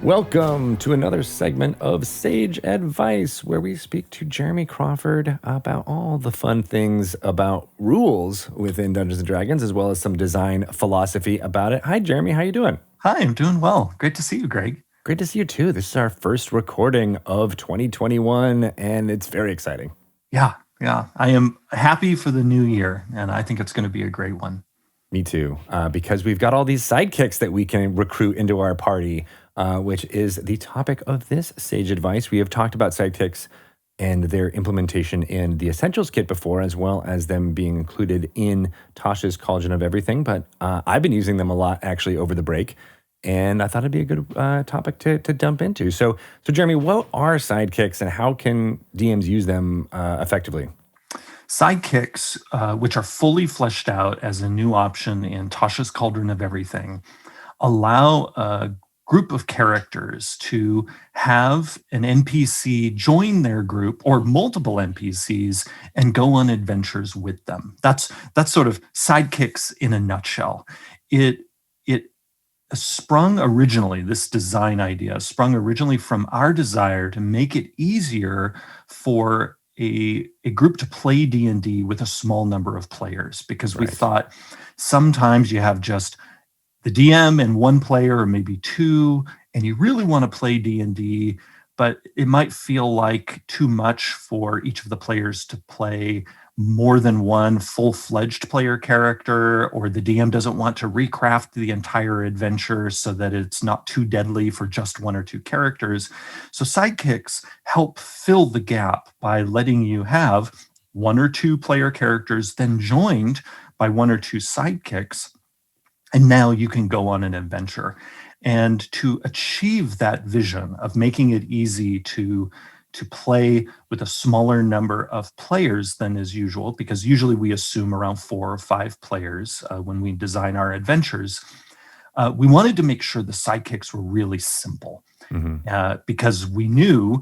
Welcome to another segment of Sage Advice, where we speak to Jeremy Crawford about all the fun things about rules within Dungeons & Dragons, as well as some design philosophy about it. Hi, Jeremy. How you doing? Hi, I'm doing well. Great to see you, Greg. Great to see you, too. This is our first recording of 2021, and it's very exciting. Yeah. I am happy for the new year, and I think it's going to be a great one. Me too, because we've got all these sidekicks that we can recruit into our party, which is the topic of this Sage Advice. We have talked about sidekicks and their implementation in the Essentials kit before, as well as them being included in Tasha's Cauldron of Everything. But I've been using them a lot, actually, over the break, and I thought it'd be a good topic to jump into. So, Jeremy, what are sidekicks, and how can DMs use them effectively? Sidekicks, which are fully fleshed out as a new option in Tasha's Cauldron of Everything, allow a group of characters to have an NPC join their group or multiple NPCs and go on adventures with them. That's sort of sidekicks in a nutshell. It sprung originally, this design idea sprung originally from our desire to make it easier for a group to play D&D with a small number of players, because we Right. thought sometimes you have just the DM and one player or maybe two, and you really want to play D&D, but it might feel like too much for each of the players to play more than one full-fledged player character, or the DM doesn't want to recraft the entire adventure so that it's not too deadly for just one or two characters. So sidekicks help fill the gap by letting you have one or two player characters then joined by one or two sidekicks, and now you can go on an adventure. And to achieve that vision of making it easy to play with a smaller number of players than is usual, because usually we assume around 4 or 5 players when we design our adventures, we wanted to make sure the sidekicks were really simple, because we knew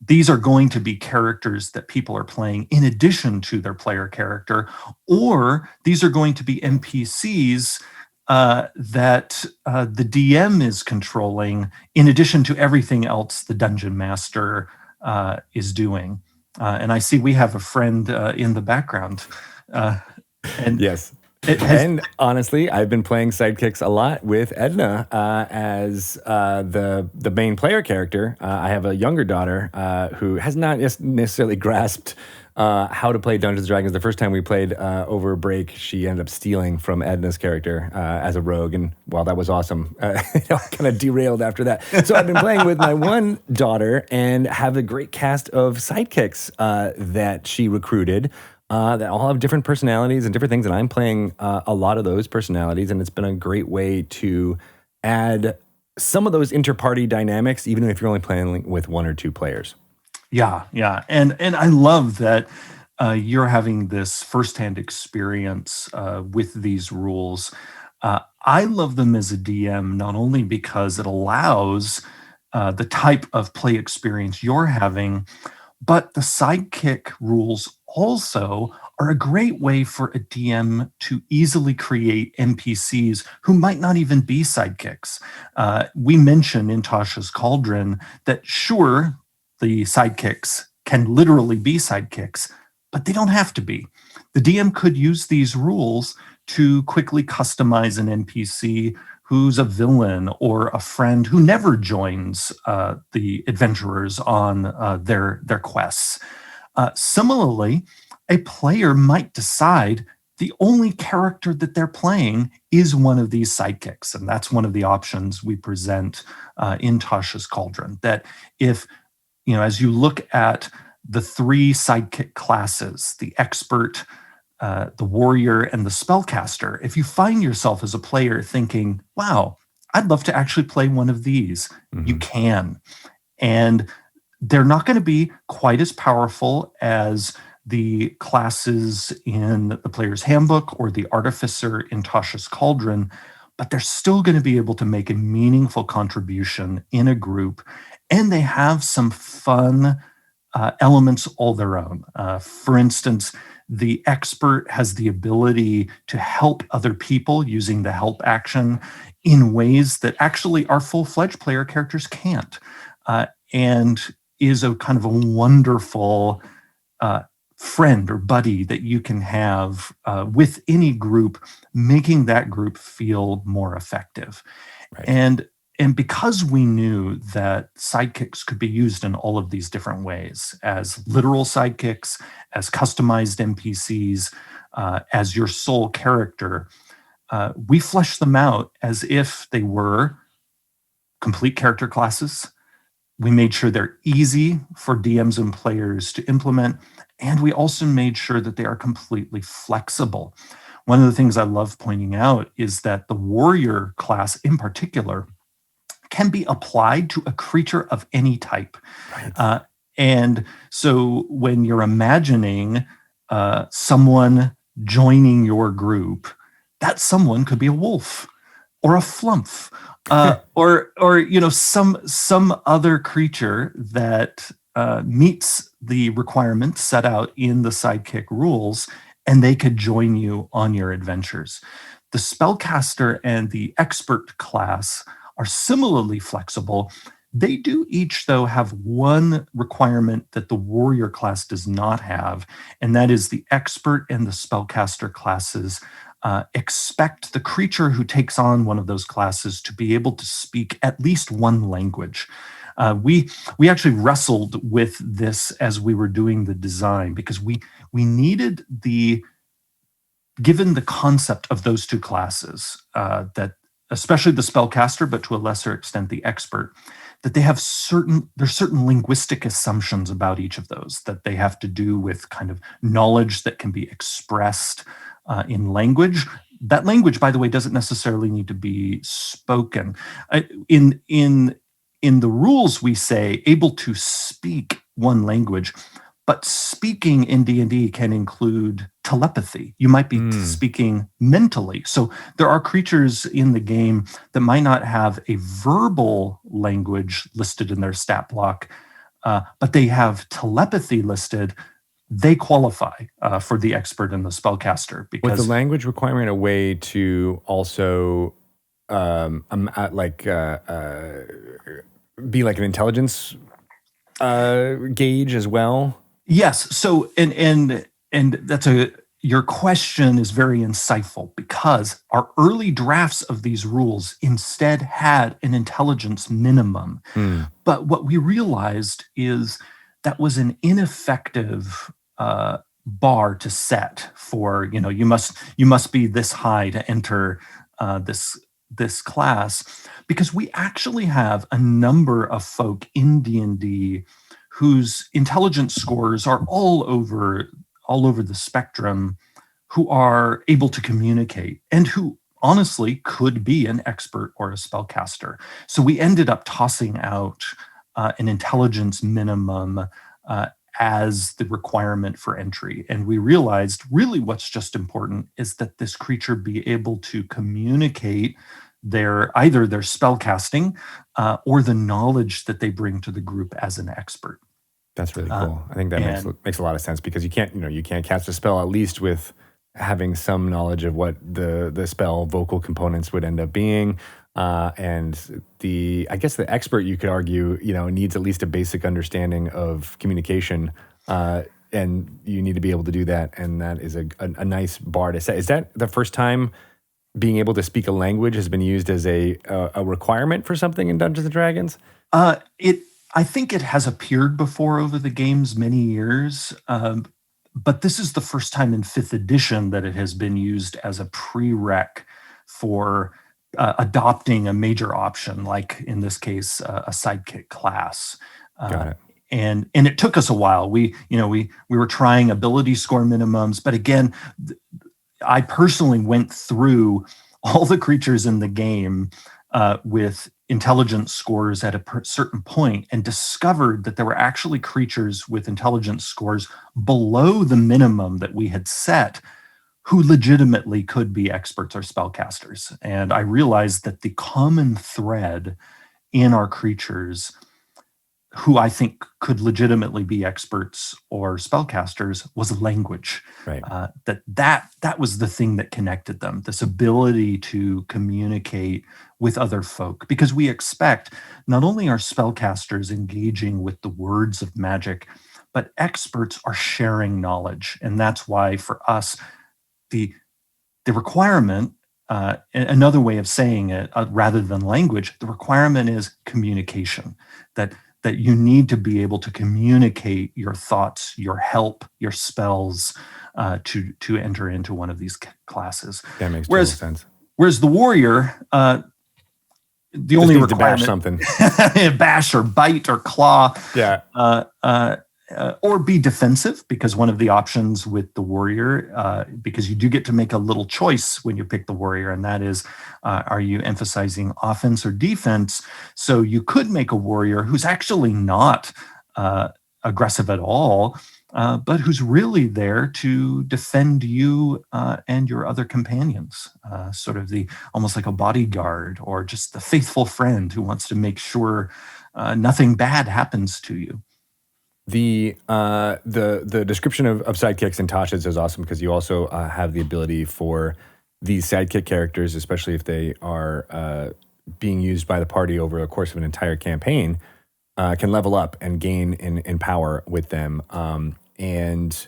these are going to be characters that people are playing in addition to their player character, or these are going to be NPCs that the DM is controlling in addition to everything else the dungeon master is doing. And I see we have a friend in the background. And Yes. it has, And honestly, I've been playing sidekicks a lot with Edna as the main player character. I have a younger daughter who has not necessarily grasped how to play Dungeons & Dragons. The first time we played over break, she ended up stealing from Edna's character as a rogue, and while that was awesome, kind of derailed after that. So I've been playing with my one daughter and have a great cast of sidekicks that she recruited. That all have different personalities and different things, and I'm playing a lot of those personalities, and it's been a great way to add some of those inter-party dynamics, even if you're only playing with one or two players. yeah. And I love that you're having this firsthand experience with these rules. I love them as a DM, not only because it allows the type of play experience you're having, but the sidekick rules also are a great way for a DM to easily create NPCs who might not even be sidekicks. We mentioned in Tasha's Cauldron that sure, the sidekicks can literally be sidekicks, but they don't have to be. The DM could use these rules to quickly customize an NPC who's a villain or a friend who never joins the adventurers on their quests. Similarly, a player might decide the only character that they're playing is one of these sidekicks, and that's one of the options we present in Tasha's Cauldron. That if, as you look at the 3 sidekick classes, the expert, the warrior, and the spellcaster, if you find yourself as a player thinking, wow, I'd love to actually play one of these, you can. And they're not going to be quite as powerful as the classes in the player's handbook or the artificer in Tasha's Cauldron, but they're still going to be able to make a meaningful contribution in a group, and they have some fun elements all their own. For instance, The expert has the ability to help other people using the help action in ways that actually our full-fledged player characters can't, and is a kind of a wonderful uh, friend or buddy that you can have with any group, making that group feel more effective. Right. And and because we knew that sidekicks could be used in all of these different ways, as literal sidekicks, as customized NPCs, as your sole character, we fleshed them out as if they were complete character classes. We made sure they're easy for DMs and players to implement, and we also made sure that they are completely flexible. One of the things I love pointing out is that the warrior class in particular can be applied to a creature of any type. Right. And so when you're imagining someone joining your group, that someone could be a wolf or a flump, or some other creature that meets the requirements set out in the sidekick rules, and they could join you on your adventures. The spellcaster and the expert class are similarly flexible. They do each, though, have one requirement that the warrior class does not have, and that is the expert and the spellcaster classes expect the creature who takes on one of those classes to be able to speak at least one language. We actually wrestled with this as we were doing the design, because we needed given the concept of those two classes, that especially the spellcaster, but to a lesser extent the expert, that there's certain linguistic assumptions about each of those that they have to do with kind of knowledge that can be expressed in language. That language, by the way, doesn't necessarily need to be spoken. In the rules, we say able to speak one language, but speaking in D&D can include telepathy. You might be speaking mentally. So there are creatures in the game that might not have a verbal language listed in their stat block, but they have telepathy listed. They qualify for the expert and the spellcaster, Was the because language requirement a way to also like be like an intelligence gauge as well? yes. So and that's your question is very insightful, because our early drafts of these rules instead had an intelligence minimum. Hmm. But what we realized is that was an ineffective bar to set for, you must be this high to enter this class, because we actually have a number of folk in D&D whose intelligence scores are all over the spectrum, who are able to communicate and who honestly could be an expert or a spellcaster. So we ended up tossing out an intelligence minimum as the requirement for entry. And we realized really what's just important is that this creature be able to communicate either their spellcasting or the knowledge that they bring to the group as an expert. That's really Uh, cool. I think that makes and makes a lot of sense, because you can't cast a spell at least with having some knowledge of what the spell vocal components would end up being. And I guess the expert, you could argue, needs at least a basic understanding of communication, and you need to be able to do that. And that is a nice bar to set. Is that the first time being able to speak a language has been used as a requirement for something in Dungeons and Dragons? it I think it has appeared before over the game's many years, but this is the first time in fifth edition that it has been used as a prereq for adopting a major option, like in this case, a sidekick class. Got Uh, it. and it took us a while. We were trying ability score minimums, but again, I personally went through all the creatures in the game with intelligence scores at a certain point, and discovered that there were actually creatures with intelligence scores below the minimum that we had set who legitimately could be experts or spellcasters. And I realized that the common thread in our creatures who I think could legitimately be experts or spellcasters was language. Right. That was the thing that connected them. This ability to communicate with other folk, because we expect not only are spellcasters engaging with the words of magic, but experts are sharing knowledge, and that's why for us the the requirement, another way of saying it, rather than language, the requirement is communication. That that you need to be able to communicate your thoughts, your help, your spells, to enter into one of these classes. That makes total Whereas sense. whereas the warrior, the Just only needs to bash requirement, something. bash or bite or claw, Yeah. or be defensive, because one of the options with the warrior, because you do get to make a little choice when you pick the warrior, and that is, are you emphasizing offense or defense? So you could make a warrior who's actually not aggressive at all, but who's really there to defend you and your other companions, sort of the almost like a bodyguard or just the faithful friend who wants to make sure nothing bad happens to you. The description of sidekicks in Tasha's is awesome because you also have the ability for these sidekick characters, especially if they are being used by the party over the course of an entire campaign, can level up and gain in power with them. And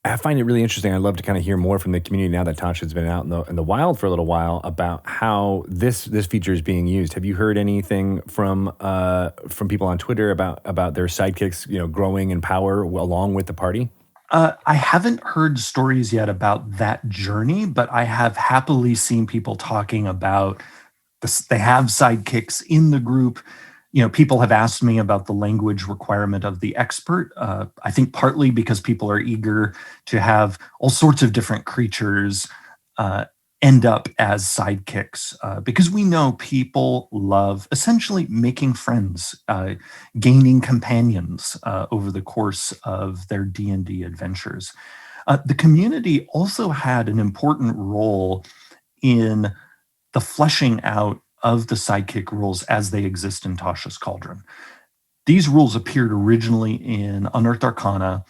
I find it really interesting. I'd love to kind of hear more from the community now that Tasha's been out in the wild for a little while about how this feature is being used. Have you heard anything from people on Twitter about their sidekicks, growing in power along with the party? I haven't heard stories yet about that journey, but I have happily seen people talking about this. They have sidekicks in the group. People have asked me about the language requirement of the expert. I think partly because people are eager to have all sorts of different creatures end up as sidekicks, because we know people love essentially making friends, gaining companions over the course of their D&D adventures. The community also had an important role in the fleshing out of the sidekick rules as they exist in Tasha's Cauldron. These rules appeared originally in Unearthed Arcana,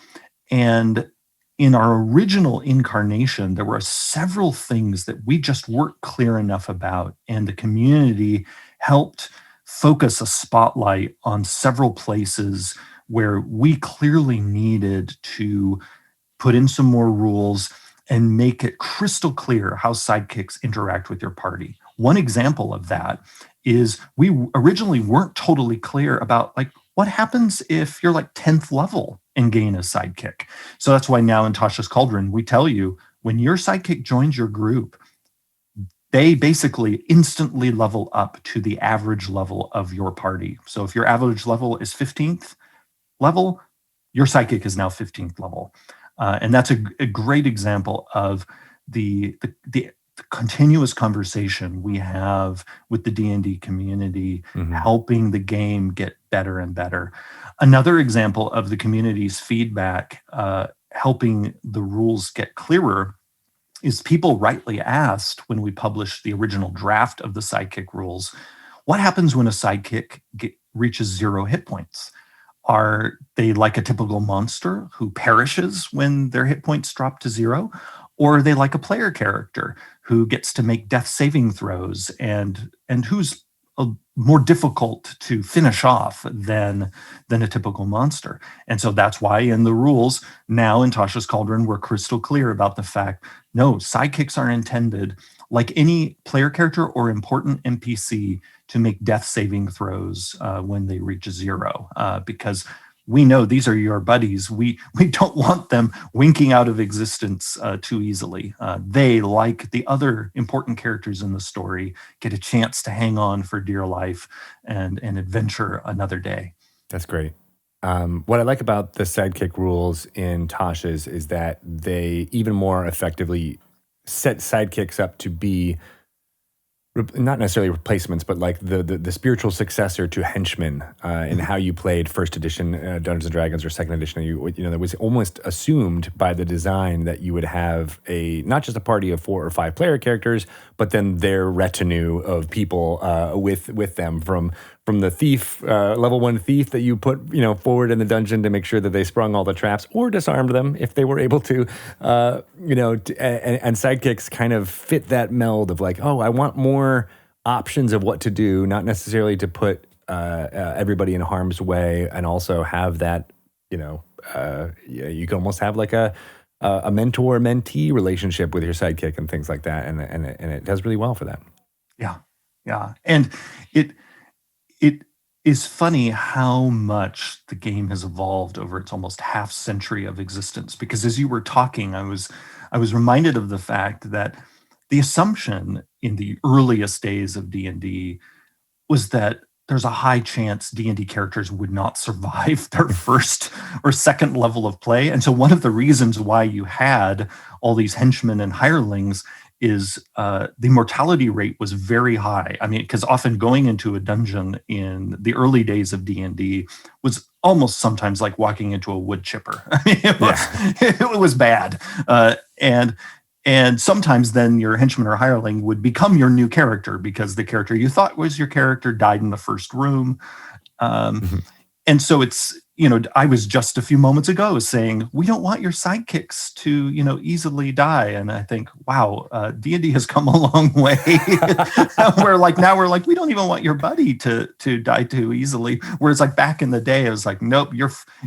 and in our original incarnation, there were several things that we just weren't clear enough about, and the community helped focus a spotlight on several places where we clearly needed to put in some more rules and make it crystal clear how sidekicks interact with your party. One example of that is we originally weren't totally clear about what happens if you're 10th level and gain a sidekick. So that's why now in Tasha's Cauldron, we tell you when your sidekick joins your group, they basically instantly level up to the average level of your party. So if your average level is 15th level, your sidekick is now 15th level. And that's a great example of the continuous conversation we have with the D&D community, helping the game get better and better. Another example of the community's feedback helping the rules get clearer is people rightly asked when we published the original draft of the sidekick rules, what happens when a sidekick reaches 0 hit points? Are they like a typical monster who perishes when their hit points drop to 0? Or are they like a player character who gets to make death saving throws and who's more difficult to finish off than a typical monster? And so that's why in the rules now in Tasha's Cauldron, we're crystal clear about the fact, no, sidekicks are intended like any player character or important NPC to make death saving throws when they reach 0, because we know these are your buddies. We don't want them winking out of existence too easily. They, like the other important characters in the story, get a chance to hang on for dear life and adventure another day. That's great. What I like about the sidekick rules in Tasha's is that they even more effectively set sidekicks up to be not necessarily replacements, but like the spiritual successor to henchmen in how you played first edition Dungeons and Dragons or second edition. That was almost assumed by the design that you would have not just a party of 4 or 5 player characters, but then their retinue of people with them from from the thief, level 1 thief that you put, forward in the dungeon to make sure that they sprung all the traps or disarmed them if they were able to, and sidekicks kind of fit that meld of like, oh, I want more options of what to do, not necessarily to put everybody in harm's way, and also have that, you can almost have like a mentor-mentee relationship with your sidekick and things like that, and it does really well for that. Yeah, yeah, and it is funny how much the game has evolved over its almost half century of existence. Because as you were talking, I was reminded of the fact that the assumption in the earliest days of D&D was that there's a high chance D&D characters would not survive their first or second level of play. And so one of the reasons why you had all these henchmen and hirelings is the mortality rate was very high. I mean, because often going into a dungeon in the early days of D&D was almost sometimes like walking into a wood chipper. I mean, it was bad. And sometimes then your henchman or hireling would become your new character because the character you thought was your character died in the first room. Mhm. And so it's, I was just a few moments ago saying, we don't want your sidekicks to, easily die. And I think, wow, D&D has come a long way. Now we're like, we don't even want your buddy to die too easily. Whereas like back in the day, I was like, nope,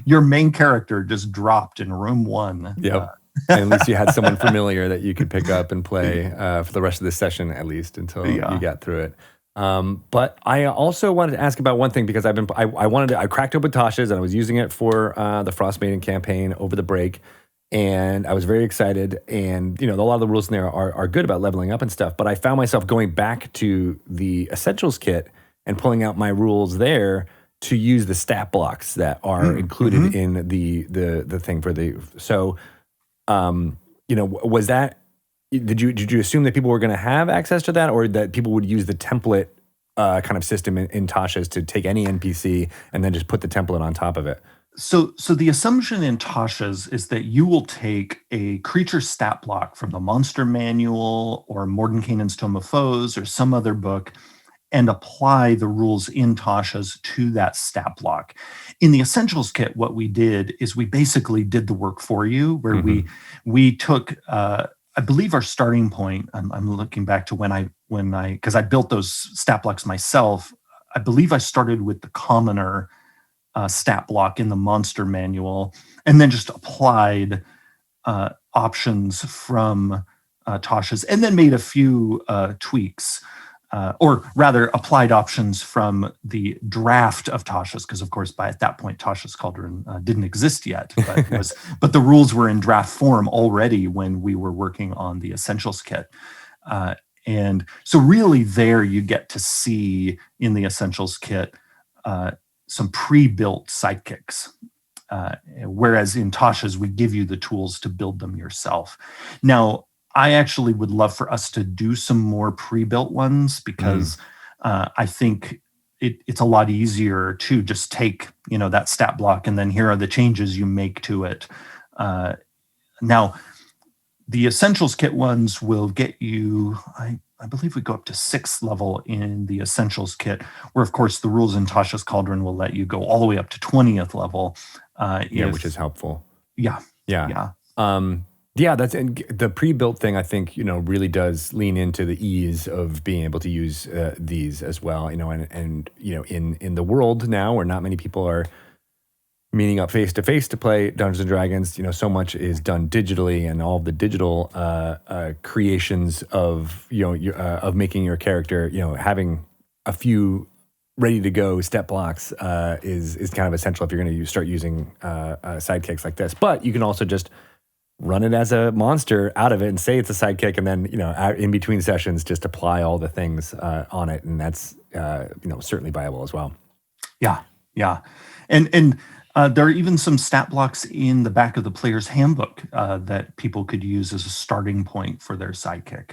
your main character just dropped in room 1. Yep. And at least you had someone familiar that you could pick up and play for the rest of the session, at least until you got through it. But I also wanted to ask about one thing because I cracked open Tasha's and I was using it for the Frost Maiden campaign over the break, and I was very excited. And a lot of the rules in there are good about leveling up and stuff. But I found myself going back to the Essentials kit and pulling out my rules there to use the stat blocks that are included in the thing for the so. Was that, did you assume that people were going to have access to that, or that people would use the template kind of system in Tasha's to take any NPC and then just put the template on top of it? So the assumption in Tasha's is that you will take a creature stat block from the Monster Manual or Mordenkainen's Tome of Foes or some other book and apply the rules in Tasha's to that stat block. In the Essentials kit, what we did is we basically did the work for you, where we took, I believe our starting point, I'm looking back to when I, because I built those stat blocks myself, I believe I started with the commoner stat block in the Monster Manual, and then just applied options from Tasha's, and then made a few tweaks. Or rather, applied options from the draft of Tasha's, because of course, at that point, Tasha's Cauldron didn't exist yet, but the rules were in draft form already when we were working on the Essentials kit. And so really there you get to see in the Essentials kit some pre-built sidekicks, whereas in Tasha's, we give you the tools to build them yourself. Now, I actually would love for us to do some more pre-built ones because I think it's a lot easier to just take, that stat block and then here are the changes you make to it. Now, the Essentials kit ones will get you, I believe we go up to 6th level in the Essentials kit, where of course the rules in Tasha's Cauldron will let you go all the way up to 20th level. Which is helpful. Yeah. Yeah, that's, and the pre-built thing, I think, really does lean into the ease of being able to use these as well, and in the world now where not many people are meeting up face to face to play Dungeons and Dragons, so much is done digitally, and all of the digital creations of of making your character, having a few ready to go step blocks is kind of essential if you're going to start using sidekicks like this. But you can also just run it as a monster out of it and say it's a sidekick, and then in between sessions just apply all the things on it, and that's certainly viable as well. Yeah, and there are even some stat blocks in the back of the player's handbook that people could use as a starting point for their sidekick.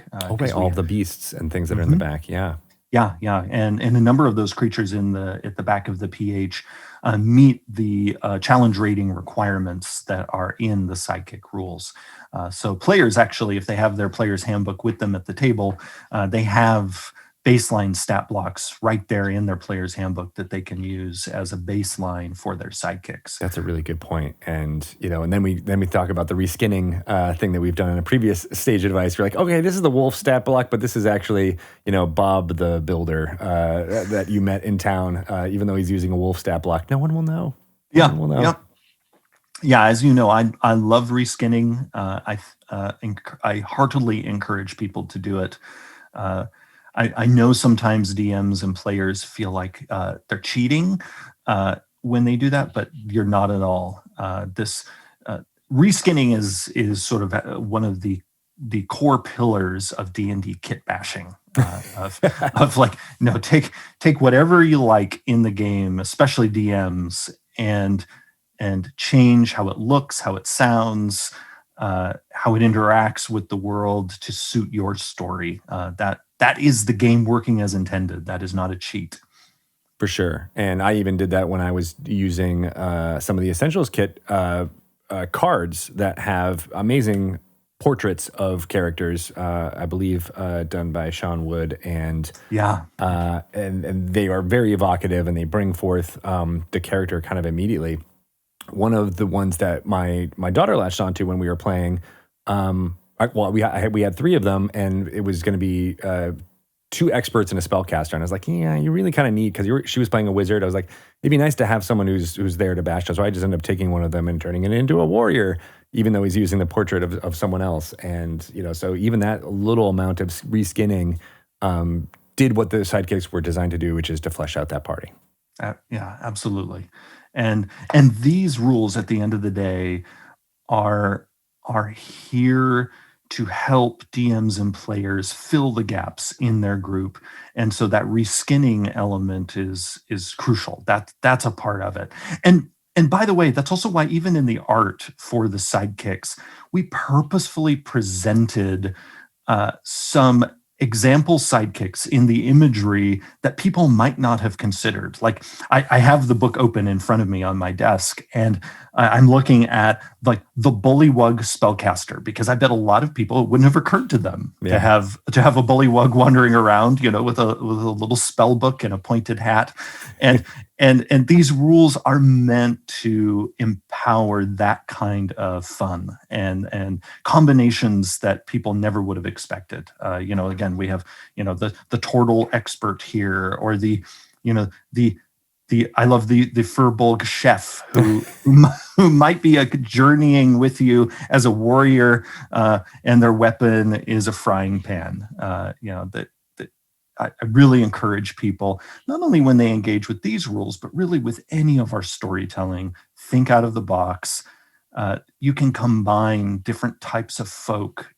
All the beasts and things that are in the back. Yeah, and a number of those creatures at the back of the PH meet the challenge rating requirements that are in the sidekick rules. So players actually, if they have their player's handbook with them at the table, they have baseline stat blocks right there in their player's handbook that they can use as a baseline for their sidekicks. That's a really good point. And and then we talk about the reskinning thing that we've done in a previous stage advice. We're like, okay, this is the wolf stat block, but this is actually Bob the builder that you met in town. Even though he's using a wolf stat block, no one will know. No Yeah, one will know. yeah, yeah. As you know, I love reskinning. I heartily encourage people to do it. Uh, I know sometimes DMs and players feel like they're cheating when they do that, but you're not at all. This reskinning is sort of one of the core pillars of D&D kit bashing. Of like, no, take whatever you like in the game, especially DMs, and change how it looks, how it sounds, how it interacts with the world to suit your story. That is the game working as intended. That is not a cheat. For sure. And I even did that when I was using some of the Essentials kit cards that have amazing portraits of characters, I believe done by Sean Wood. And Yeah. and they are very evocative, and they bring forth the character kind of immediately. One of the ones that my daughter latched onto when we were playing, we had three of them, and it was going to be 2 experts and a spellcaster. And I was like, yeah, you really kind of need, because she was playing a wizard. I was like, it'd be nice to have someone who's there to bash us. So I just ended up taking one of them and turning it into a warrior, even though he's using the portrait of someone else. And so even that little amount of reskinning did what the sidekicks were designed to do, which is to flesh out that party. Yeah, absolutely. And these rules at the end of the day are here to help DMs and players fill the gaps in their group. And so that reskinning element is crucial. That's a part of it. And by the way, that's also why even in the art for the sidekicks, we purposefully presented some example sidekicks in the imagery that people might not have considered. Like I have the book open in front of me on my desk, and I'm looking at like the Bullywug spellcaster, because I bet a lot of people, it wouldn't have occurred to them to have a Bullywug wandering around, with a little spell book and a pointed hat. And these rules are meant to empower that kind of fun and combinations that people never would have expected. Again, we have the turtle expert here, or the I love the Furbolg chef who might be journeying with you as a warrior, and their weapon is a frying pan. I really encourage people, not only when they engage with these rules, but really with any of our storytelling, think out of the box. You can combine different types of folk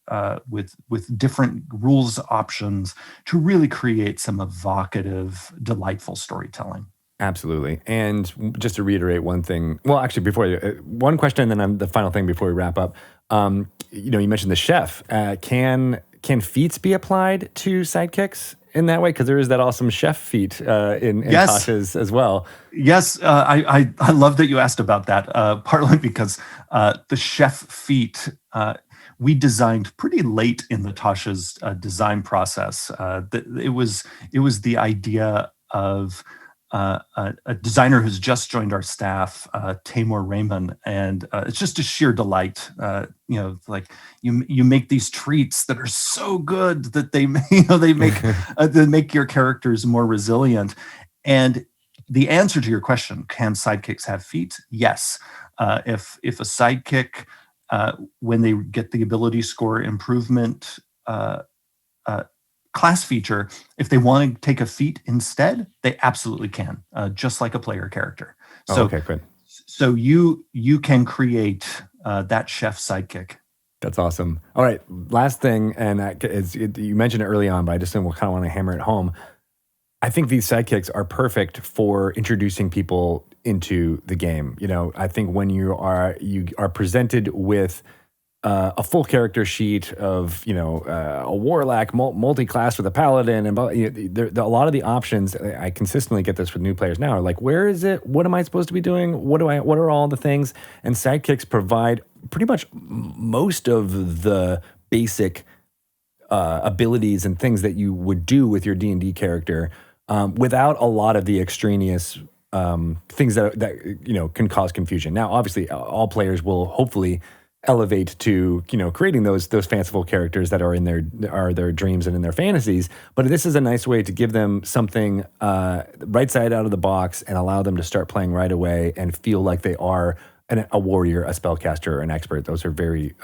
with different rules options to really create some evocative, delightful storytelling. Absolutely. And just to reiterate one thing, well, actually, one question, and then the final thing before we wrap up. You mentioned the chef. Can feats be applied to sidekicks in that way? Because there is that awesome chef feat in Yes. Tasha's as well. Yes, I love that you asked about that. Partly because the chef feat we designed pretty late in the Tasha's design process. It was the idea of a designer who's just joined our staff, Tamor Raymond, and it's just a sheer delight. Like you make these treats that are so good that they they make your characters more resilient. And the answer to your question, can sidekicks have feat? Yes. If a sidekick, when they get the ability score improvement class feature, if they want to take a feat instead, they absolutely can, just like a player character. So, okay, good. So you can create that chef sidekick. That's awesome. All right, last thing, and you mentioned it early on, but I just kind of want to hammer it home. I think these sidekicks are perfect for introducing people into the game. I think when you are presented with a full character sheet of a warlock, multi-class with a paladin, and a lot of the options. I consistently get this with new players now. Are like, where is it? What am I supposed to be doing? What are all the things? And sidekicks provide pretty much most of the basic abilities and things that you would do with your D&D character, without a lot of the extraneous things that can cause confusion. Now, obviously, all players will hopefully elevate to creating those fanciful characters that are in their dreams and in their fantasies. But this is a nice way to give them something right side out of the box and allow them to start playing right away and feel like they are a warrior, a spellcaster, or an expert. Those are very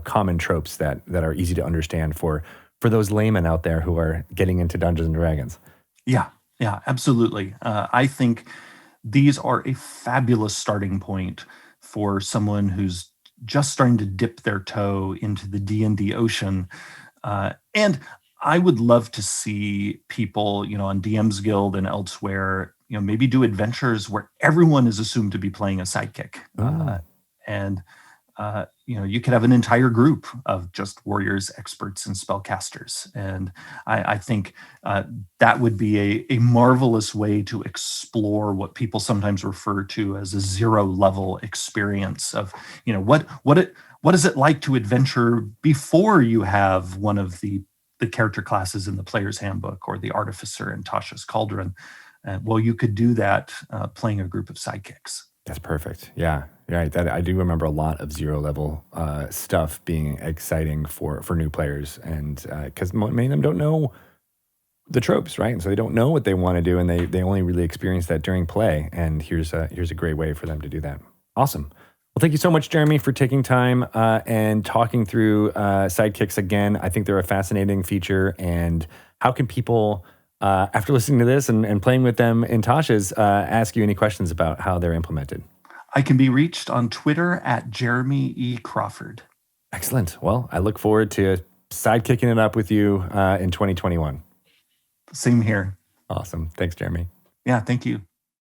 common tropes that are easy to understand for those laymen out there who are getting into Dungeons and Dragons. Yeah, yeah, absolutely. I think these are a fabulous starting point for someone who's just starting to dip their toe into the D&D ocean. And I would love to see people, on DM's Guild and elsewhere, maybe do adventures where everyone is assumed to be playing a sidekick. Oh. And you could have an entire group of just warriors, experts, and spellcasters. And I think that would be a marvelous way to explore what people sometimes refer to as a zero level experience of, what is it like to adventure before you have one of the character classes in the player's handbook or the artificer in Tasha's Cauldron. Well, you could do that playing a group of sidekicks. That's perfect. Yeah, right. That I do remember a lot of zero level stuff being exciting for new players, and because many of them don't know the tropes, right? And so they don't know what they want to do, and they only really experience that during play. And here's a great way for them to do that. Awesome. Well, thank you so much, Jeremy, for taking time and talking through Sidekicks again. I think they're a fascinating feature. And how can people, after listening to this and playing with them in Tasha's, ask you any questions about how they're implemented? I can be reached on Twitter at Jeremy E. Crawford. Excellent. Well, I look forward to sidekicking it up with you in 2021. Same here. Awesome. Thanks, Jeremy. Yeah, thank you.